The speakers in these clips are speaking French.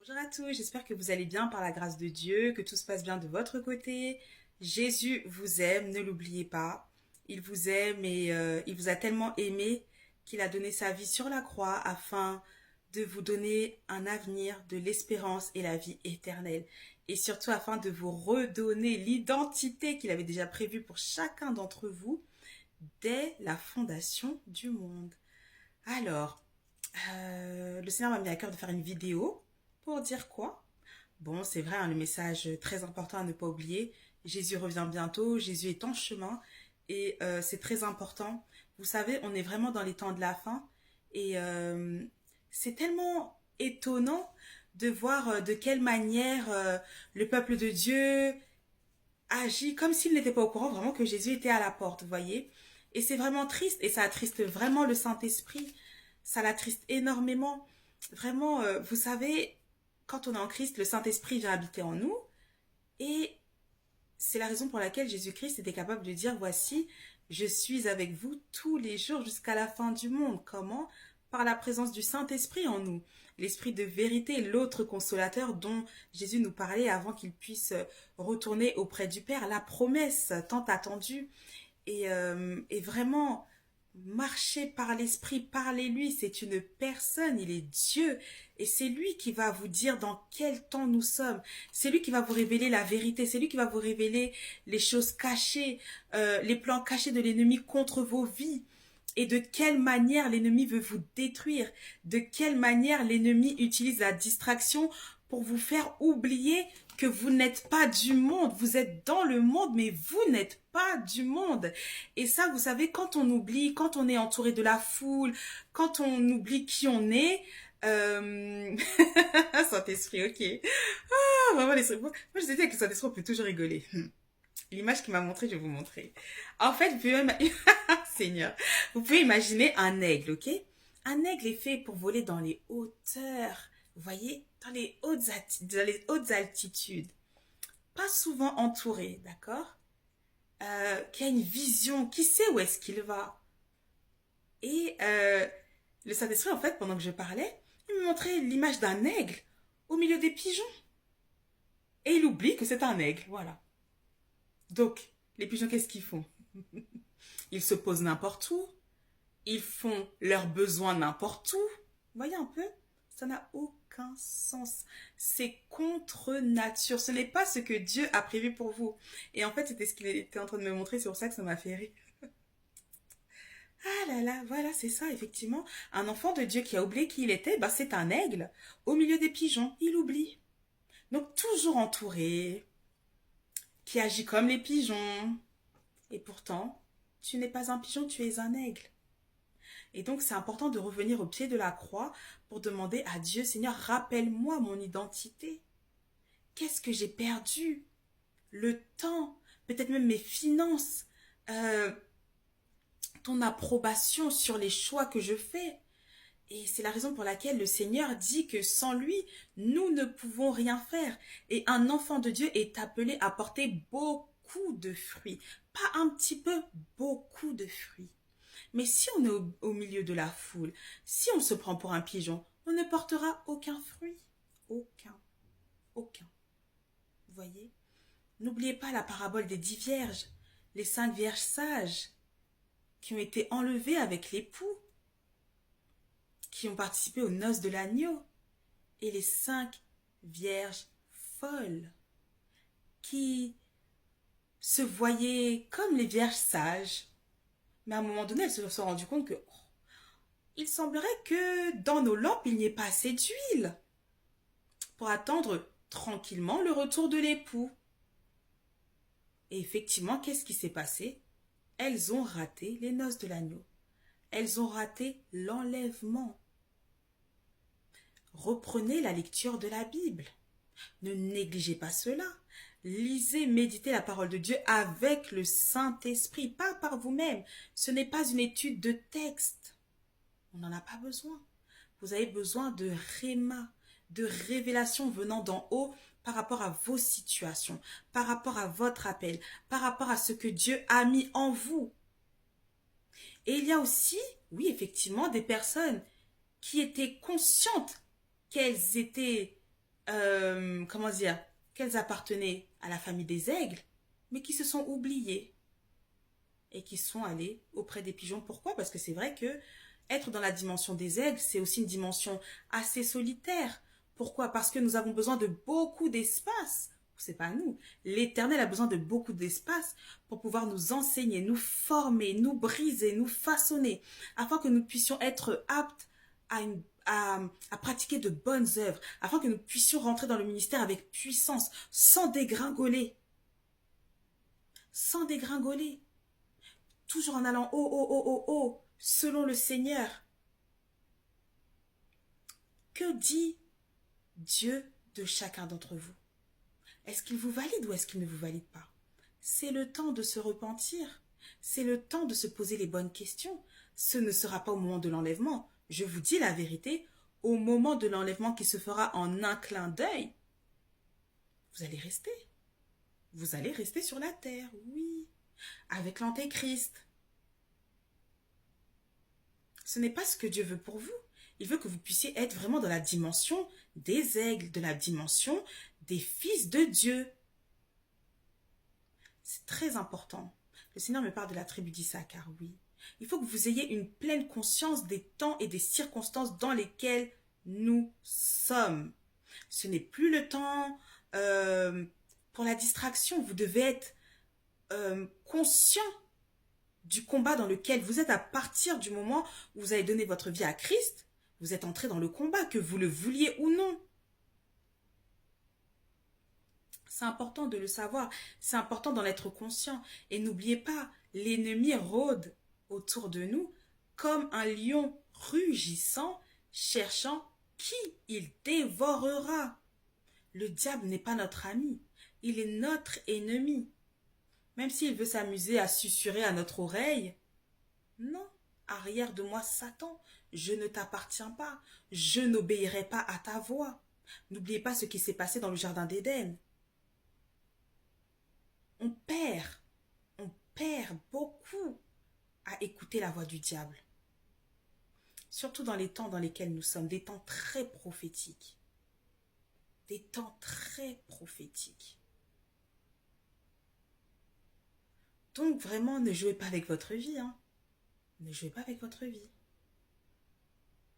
Bonjour à tous, j'espère que vous allez bien par la grâce de Dieu, que tout se passe bien de votre côté. Jésus vous aime, ne l'oubliez pas. Il vous aime et il vous a tellement aimé qu'il a donné sa vie sur la croix afin de vous donner un avenir, de l'espérance et la vie éternelle. Et surtout afin de vous redonner l'identité qu'il avait déjà prévue pour chacun d'entre vous dès la fondation du monde. Alors, le Seigneur m'a mis à cœur de faire une vidéo pour dire quoi? Bon, c'est vrai, hein, le message très important à ne pas oublier. Jésus revient bientôt, Jésus est en chemin et c'est très important. Vous savez, on est vraiment dans les temps de la fin et c'est tellement étonnant de voir de quelle manière le peuple de Dieu agit comme s'il n'était pas au courant vraiment que Jésus était à la porte, vous voyez. Et c'est vraiment triste et ça attriste vraiment le Saint-Esprit. Ça l'attriste énormément. Vraiment, vous savez, quand on est en Christ, le Saint-Esprit vient habiter en nous. Et c'est la raison pour laquelle Jésus-Christ était capable de dire, voici, je suis avec vous tous les jours jusqu'à la fin du monde. Comment? Par la présence du Saint-Esprit en nous. L'Esprit de vérité, l'autre consolateur dont Jésus nous parlait avant qu'il puisse retourner auprès du Père. La promesse tant attendue. Et vraiment, marcher par l'esprit, parlez-lui, c'est une personne, il est Dieu. Et c'est lui qui va vous dire dans quel temps nous sommes. C'est lui qui va vous révéler la vérité, c'est lui qui va vous révéler les choses cachées, les plans cachés de l'ennemi contre vos vies. Et de quelle manière l'ennemi veut vous détruire, de quelle manière l'ennemi utilise la distraction pour vous faire oublier que vous n'êtes pas du monde, vous êtes dans le monde, mais vous n'êtes pas du monde. Et ça, vous savez, quand on oublie, quand on est entouré de la foule, quand on oublie qui on est, Saint-Esprit, ok. Ah, vraiment, moi, je disais que le Saint-Esprit, on peut toujours rigoler. L'image qu'il m'a montrée, je vais vous montrer. En fait, vous pouvez Seigneur, vous pouvez imaginer un aigle, ok? Un aigle est fait pour voler dans les hauteurs, vous voyez, dans les hautes altitudes. Pas souvent entouré, d'accord? Qui a une vision, qui sait où est-ce qu'il va. Et le Saint-Esprit, en fait, pendant que je parlais, il me montrait l'image d'un aigle au milieu des pigeons. Et il oublie que c'est un aigle, voilà. Donc, les pigeons, qu'est-ce qu'ils font? Ils se posent n'importe où. Ils font leurs besoins n'importe où. Vous voyez un peu? Ça n'a aucun sens. C'est contre nature. Ce n'est pas ce que Dieu a prévu pour vous. Et en fait, c'était ce qu'il était en train de me montrer. C'est pour ça que ça m'a fait rire. Ah là là, voilà, c'est ça, effectivement. Un enfant de Dieu qui a oublié qui il était, bah, c'est un aigle au milieu des pigeons. Il oublie. Donc, toujours entouré, qui agit comme les pigeons. Et pourtant, tu n'es pas un pigeon, tu es un aigle. Et donc, c'est important de revenir au pied de la croix pour demander à Dieu, Seigneur, rappelle-moi mon identité. Qu'est-ce que j'ai perdu? Le temps, peut-être même mes finances, ton approbation sur les choix que je fais. Et c'est la raison pour laquelle le Seigneur dit que sans lui, nous ne pouvons rien faire. Et un enfant de Dieu est appelé à porter beaucoup de fruits. Pas un petit peu, beaucoup de fruits. Mais si on est au milieu de la foule, si on se prend pour un pigeon, on ne portera aucun fruit. Aucun. Aucun. Vous voyez? N'oubliez pas la parabole des 10 vierges, les 5 vierges sages qui ont été enlevées avec l'époux, qui ont participé aux noces de l'agneau, et les 5 vierges folles qui se voyaient comme les vierges sages. Mais à un moment donné, elles se sont rendues compte que il semblerait que dans nos lampes, il n'y ait pas assez d'huile pour attendre tranquillement le retour de l'époux. Et effectivement, qu'est-ce qui s'est passé? Elles ont raté les noces de l'agneau. Elles ont raté l'enlèvement. Reprenez la lecture de la Bible. Ne négligez pas cela. Lisez, méditez la parole de Dieu avec le Saint-Esprit, pas par vous-même. Ce n'est pas une étude de texte. On n'en a pas besoin. Vous avez besoin de réma, de révélation venant d'en haut par rapport à vos situations, par rapport à votre appel, par rapport à ce que Dieu a mis en vous. Et il y a aussi, oui, effectivement, des personnes qui étaient conscientes qu'elles étaient comment dire, qu'elles appartenaient à la famille des aigles, mais qui se sont oubliées et qui sont allées auprès des pigeons. Pourquoi? Parce que c'est vrai que être dans la dimension des aigles, c'est aussi une dimension assez solitaire. Pourquoi? Parce que nous avons besoin de beaucoup d'espace. C'est pas nous. L'Éternel a besoin de beaucoup d'espace pour pouvoir nous enseigner, nous former, nous briser, nous façonner, afin que nous puissions être aptes à pratiquer de bonnes œuvres, afin que nous puissions rentrer dans le ministère avec puissance, sans dégringoler. Sans dégringoler. Toujours en allant haut, haut, haut, haut, haut, selon le Seigneur. Que dit Dieu de chacun d'entre vous? Est-ce qu'il vous valide ou est-ce qu'il ne vous valide pas? C'est le temps de se repentir. C'est le temps de se poser les bonnes questions. Ce ne sera pas au moment de l'enlèvement. Je vous dis la vérité, au moment de l'enlèvement qui se fera en un clin d'œil, vous allez rester. Vous allez rester sur la terre, oui, avec l'Antéchrist. Ce n'est pas ce que Dieu veut pour vous. Il veut que vous puissiez être vraiment dans la dimension des aigles, de la dimension des fils de Dieu. C'est très important. Le Seigneur me parle de la tribu d'Issachar, oui. Il faut que vous ayez une pleine conscience des temps et des circonstances dans lesquelles nous sommes. Ce n'est plus le temps pour la distraction. Vous devez être conscient du combat dans lequel vous êtes à partir du moment où vous avez donné votre vie à Christ. Vous êtes entré dans le combat, que vous le vouliez ou non. C'est important de le savoir, c'est important d'en être conscient. Et n'oubliez pas, l'ennemi rôde autour de nous comme un lion rugissant, cherchant qui il dévorera. Le diable n'est pas notre ami, il est notre ennemi. Même s'il veut s'amuser à susurrer à notre oreille, non, arrière de moi Satan, je ne t'appartiens pas, je n'obéirai pas à ta voix. N'oubliez pas ce qui s'est passé dans le jardin d'Éden. On perd beaucoup à écouter la voix du diable. Surtout dans les temps dans lesquels nous sommes, des temps très prophétiques. Des temps très prophétiques. Donc vraiment, ne jouez pas avec votre vie. Hein. Ne jouez pas avec votre vie.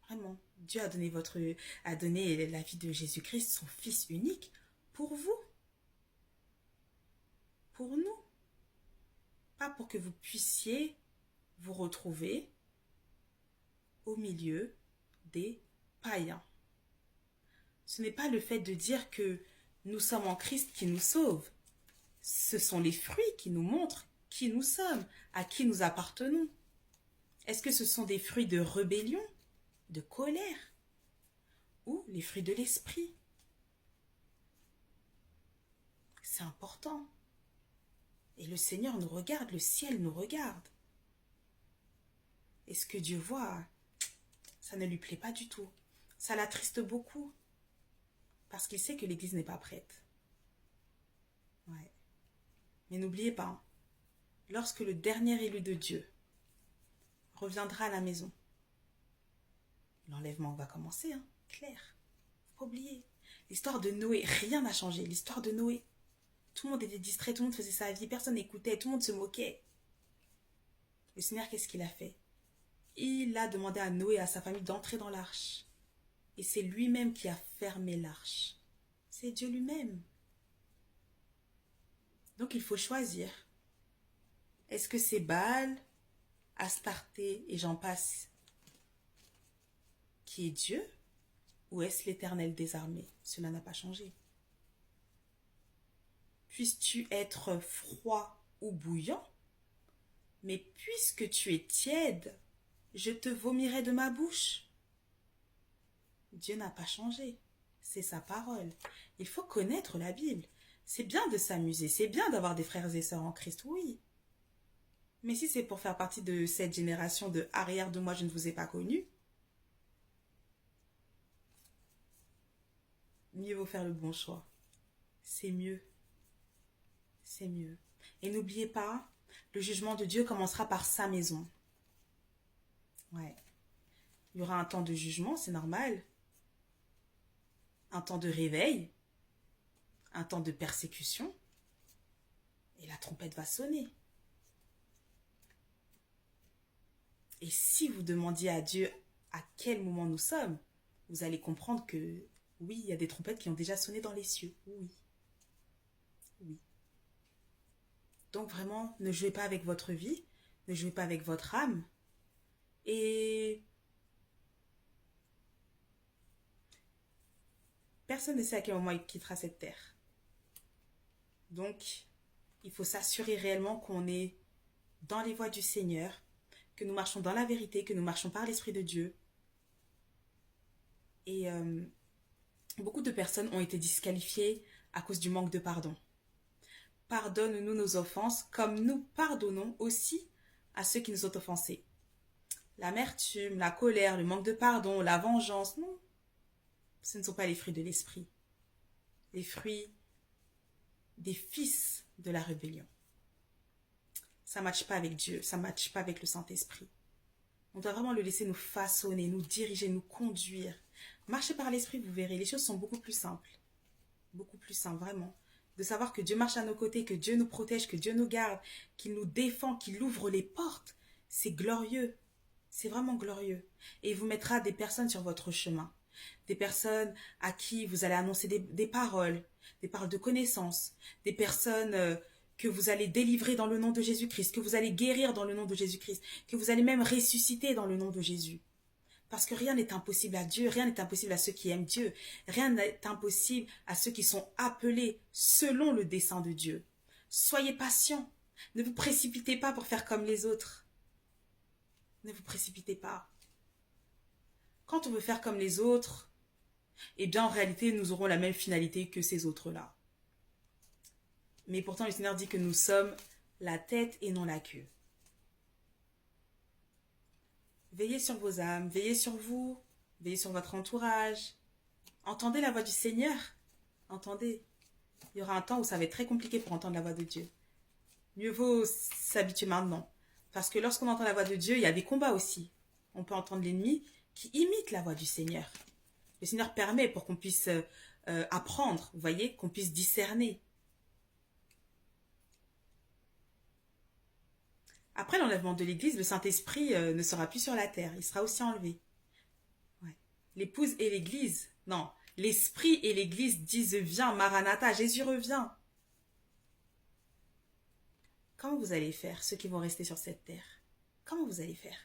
Vraiment, Dieu a donné la vie de Jésus-Christ, son Fils unique, pour vous. Pour nous. Pas pour que vous puissiez vous retrouver au milieu des païens. Ce n'est pas le fait de dire que nous sommes en Christ qui nous sauve. Ce sont les fruits qui nous montrent qui nous sommes, à qui nous appartenons. Est-ce que ce sont des fruits de rébellion, de colère, ou les fruits de l'esprit? C'est important. Et le Seigneur nous regarde, le ciel nous regarde. Et ce que Dieu voit, ça ne lui plaît pas du tout. Ça l'attriste beaucoup. Parce qu'il sait que l'Église n'est pas prête. Ouais. Mais n'oubliez pas, hein, lorsque le dernier élu de Dieu reviendra à la maison, l'enlèvement va commencer, hein, clair. Faut pas oublier. L'histoire de Noé, rien n'a changé. L'histoire de Noé, tout le monde était distrait, tout le monde faisait sa vie, personne n'écoutait, tout le monde se moquait. Le Seigneur, qu'est-ce qu'il a fait? Il a demandé à Noé et à sa famille d'entrer dans l'arche. Et c'est lui-même qui a fermé l'arche. C'est Dieu lui-même. Donc il faut choisir. Est-ce que c'est Baal, Astarté et j'en passe qui est Dieu? Ou est-ce l'Éternel des armées? Cela n'a pas changé. Puisses-tu être froid ou bouillant? Mais puisque tu es tiède, je te vomirai de ma bouche. Dieu n'a pas changé. C'est sa parole. Il faut connaître la Bible. C'est bien de s'amuser, c'est bien d'avoir des frères et sœurs en Christ, oui. Mais si c'est pour faire partie de cette génération de arrière de moi, je ne vous ai pas connu, mieux vaut faire le bon choix. C'est mieux. C'est mieux. Et n'oubliez pas, le jugement de Dieu commencera par sa maison. Ouais. Il y aura un temps de jugement, c'est normal. un temps de réveil, un temps de persécution, et la trompette va sonner. Et si vous demandiez à Dieu à quel moment nous sommes, vous allez comprendre que oui, il y a des trompettes qui ont déjà sonné dans les cieux. Oui. Oui. Donc vraiment, ne jouez pas avec votre vie, ne jouez pas avec votre âme. Et personne ne sait à quel moment il quittera cette terre. Donc, il faut s'assurer réellement qu'on est dans les voies du Seigneur, que nous marchons dans la vérité, que nous marchons par l'Esprit de Dieu. Et beaucoup de personnes ont été disqualifiées à cause du manque de pardon. Pardonne-nous nos offenses, comme nous pardonnons aussi à ceux qui nous ont offensés. L'amertume, la colère, le manque de pardon, la vengeance, non. Ce ne sont pas les fruits de l'esprit. Les fruits des fils de la rébellion. Ça ne matche pas avec Dieu, ça ne matche pas avec le Saint-Esprit. On doit vraiment le laisser nous façonner, nous diriger, nous conduire. Marchez par l'Esprit, vous verrez, les choses sont beaucoup plus simples. Beaucoup plus simples, vraiment. De savoir que Dieu marche à nos côtés, que Dieu nous protège, que Dieu nous garde, qu'il nous défend, qu'il ouvre les portes. C'est glorieux. C'est vraiment glorieux. Et il vous mettra des personnes sur votre chemin. Des personnes à qui vous allez annoncer des paroles de connaissance, des personnes que vous allez délivrer dans le nom de Jésus-Christ, que vous allez guérir dans le nom de Jésus-Christ, que vous allez même ressusciter dans le nom de Jésus. Parce que rien n'est impossible à Dieu, rien n'est impossible à ceux qui aiment Dieu, rien n'est impossible à ceux qui sont appelés selon le dessein de Dieu. Soyez patients, ne vous précipitez pas pour faire comme les autres. Ne vous précipitez pas. Quand on veut faire comme les autres, eh bien en réalité nous aurons la même finalité que ces autres-là. Mais pourtant le Seigneur dit que nous sommes la tête et non la queue. Veillez sur vos âmes, veillez sur vous, veillez sur votre entourage. Entendez la voix du Seigneur. Entendez. Il y aura un temps où ça va être très compliqué pour entendre la voix de Dieu. Mieux vaut s'habituer maintenant. Parce que lorsqu'on entend la voix de Dieu, il y a des combats aussi. On peut entendre l'ennemi qui imite la voix du Seigneur. Le Seigneur permet pour qu'on puisse apprendre, vous voyez, qu'on puisse discerner. Après l'enlèvement de l'Église, le Saint-Esprit ne sera plus sur la terre, il sera aussi enlevé. Ouais. L'épouse et l'Église, non, l'Esprit et l'Église disent viens, Maranatha, Jésus revient. Comment vous allez faire, ceux qui vont rester sur cette terre? Comment vous allez faire?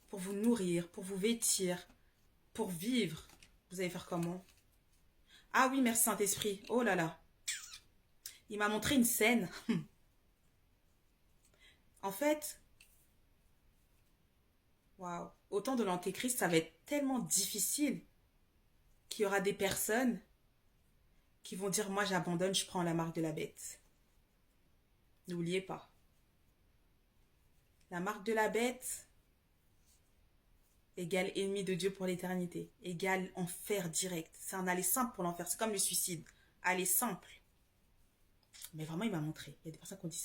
Pour vous nourrir, pour vous vêtir, pour vivre, vous allez faire comment? Ah oui, merci Saint-Esprit, oh là là. Il m'a montré une scène. En fait, waouh, au temps de l'Antéchrist, ça va être tellement difficile qu'il y aura des personnes qui vont dire moi j'abandonne, je prends la marque de la bête. N'oubliez pas. La marque de la bête égale ennemi de Dieu pour l'éternité, égale enfer direct. C'est un aller simple pour l'enfer, c'est comme le suicide. Aller simple. Mais vraiment, il m'a montré. Il y a des personnes qui ont dit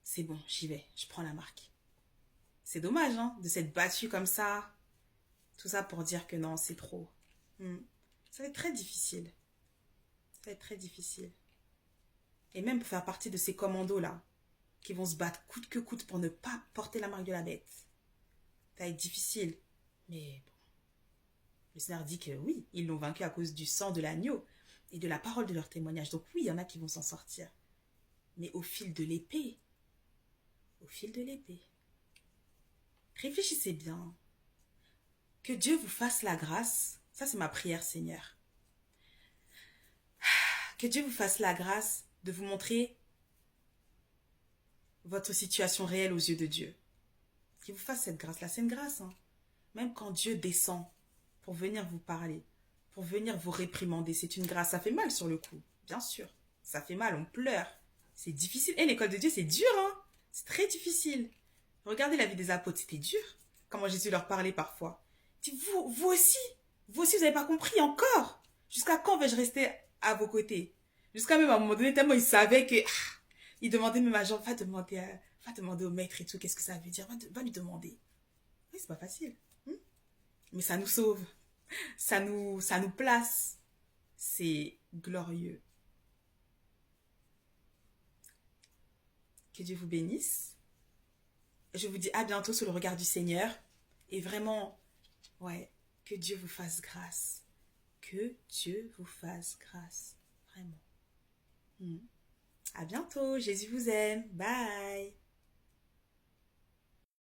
c'est bon, j'y vais, je prends la marque. C'est dommage, hein, de s'être battu comme ça. Tout ça pour dire que non, c'est trop. Ça va être très difficile. Ça va être très difficile. Et même pour faire partie de ces commandos-là, qui vont se battre coûte que coûte pour ne pas porter la marque de la bête. Ça va être difficile. Mais bon, le Seigneur dit que oui, ils l'ont vaincu à cause du sang de l'agneau et de la parole de leur témoignage. Donc oui, il y en a qui vont s'en sortir. Mais au fil de l'épée. Au fil de l'épée. Réfléchissez bien. Que Dieu vous fasse la grâce. Ça, c'est ma prière, Seigneur. Que Dieu vous fasse la grâce de vous montrer votre situation réelle aux yeux de Dieu. Qu'il vous fasse cette grâce-là. C'est une grâce. Hein. Même quand Dieu descend pour venir vous parler, pour venir vous réprimander, c'est une grâce. Ça fait mal sur le coup, bien sûr. Ça fait mal, on pleure. C'est difficile. Et l'école de Dieu, c'est dur. Hein. C'est très difficile. Regardez la vie des apôtres, c'était dur. Comment Jésus leur parlait parfois. Vous aussi, vous n'avez pas compris encore. Jusqu'à quand vais-je rester à vos côtés? Jusqu'à même à un moment donné, tellement ils savaient que... ils demandaient même à Jean, va demander au maître et tout, qu'est-ce que ça veut dire, va lui demander. Oui, c'est pas facile. Mais ça nous sauve. ça nous place. C'est glorieux. Que Dieu vous bénisse. Je vous dis à bientôt sous le regard du Seigneur. Et vraiment, ouais, que Dieu vous fasse grâce. Que Dieu vous fasse grâce. Vraiment. À bientôt. Jésus vous aime. Bye.